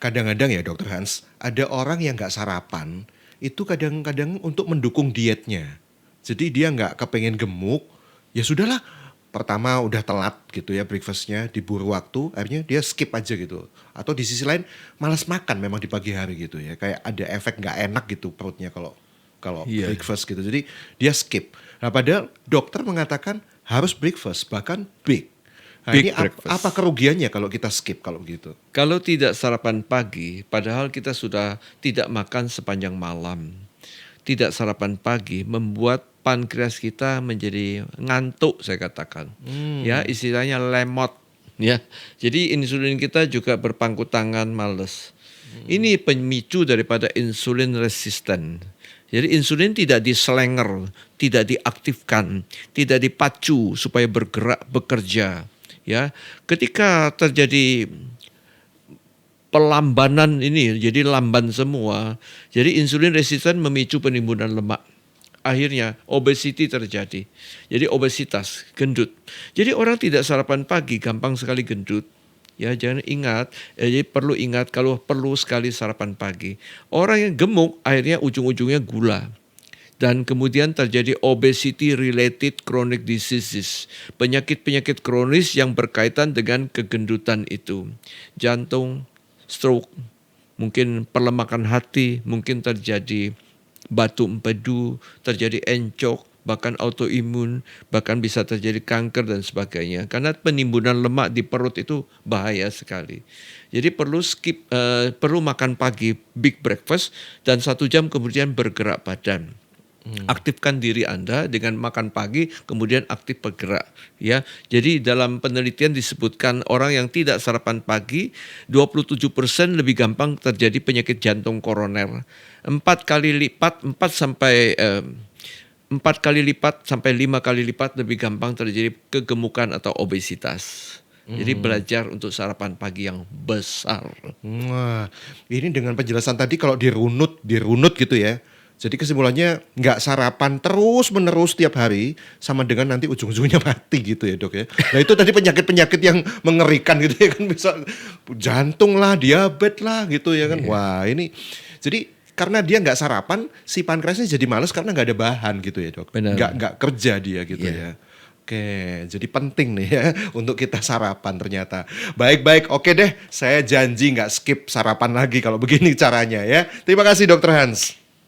kadang-kadang ya Dokter Hans, ada orang yang nggak sarapan, itu kadang-kadang untuk mendukung dietnya. Jadi dia nggak kepengen gemuk, ya sudahlah. Pertama udah telat gitu ya breakfastnya, diburu waktu, akhirnya dia skip aja gitu. Atau di sisi lain malas makan memang di pagi hari gitu ya, kayak ada efek nggak enak gitu perutnya kalau kalau Iya, breakfast gitu. Jadi dia skip. Nah padahal dokter mengatakan harus breakfast, bahkan big. Nah ini big apa breakfast. kerugiannya kalau kita skip kalau gitu? Kalau tidak sarapan pagi, padahal kita sudah tidak makan sepanjang malam. Tidak sarapan pagi membuat pankreas kita menjadi ngantuk, saya katakan. Ya, Hmm. istilahnya lemot, ya. Jadi insulin kita juga berpangku tangan, males. Ini pemicu daripada insulin resisten. Jadi insulin tidak diselenger, tidak diaktifkan, tidak dipacu supaya bergerak bekerja. Ya, ketika terjadi pelambanan ini jadi lamban semua. Jadi insulin resisten memicu penimbunan lemak. Akhirnya obesity terjadi. Jadi obesitas, gendut. Jadi orang tidak sarapan pagi gampang sekali gendut. Ya, jangan ingat, jadi perlu ingat kalau perlu sekali sarapan pagi. Orang yang gemuk akhirnya ujung-ujungnya gula. Dan kemudian terjadi obesity related chronic diseases. Penyakit-penyakit kronis yang berkaitan dengan kegendutan itu. Jantung, stroke, mungkin perlemakan hati, mungkin terjadi batu empedu, terjadi encok, bahkan autoimun, bahkan bisa terjadi kanker dan sebagainya. Karena penimbunan lemak di perut itu bahaya sekali. Jadi perlu makan pagi, big breakfast, dan 1 jam kemudian bergerak badan. Aktifkan diri Anda dengan makan pagi, kemudian aktif bergerak. Ya, jadi dalam penelitian disebutkan orang yang tidak sarapan pagi 27% lebih gampang terjadi penyakit jantung koroner. 4 kali lipat sampai 5 kali lipat lebih gampang terjadi kegemukan atau obesitas. Jadi belajar untuk sarapan pagi yang besar. Wah, ini dengan penjelasan tadi kalau dirunut gitu ya. Jadi kesimpulannya nggak sarapan terus menerus tiap hari sama dengan nanti ujung-ujungnya mati gitu ya dok ya. Nah itu tadi penyakit-penyakit yang mengerikan gitu ya kan, bisa jantung lah, diabetes lah gitu ya kan. Iya, Wah ini jadi karena dia nggak sarapan si pankreasnya jadi males karena nggak ada bahan gitu ya dok. benar. Nggak kerja dia gitu Iya. ya. Oke, jadi penting nih ya untuk kita sarapan ternyata. Baik-baik, oke deh. Saya janji nggak skip sarapan lagi kalau begini caranya ya. Terima kasih Dokter Hans.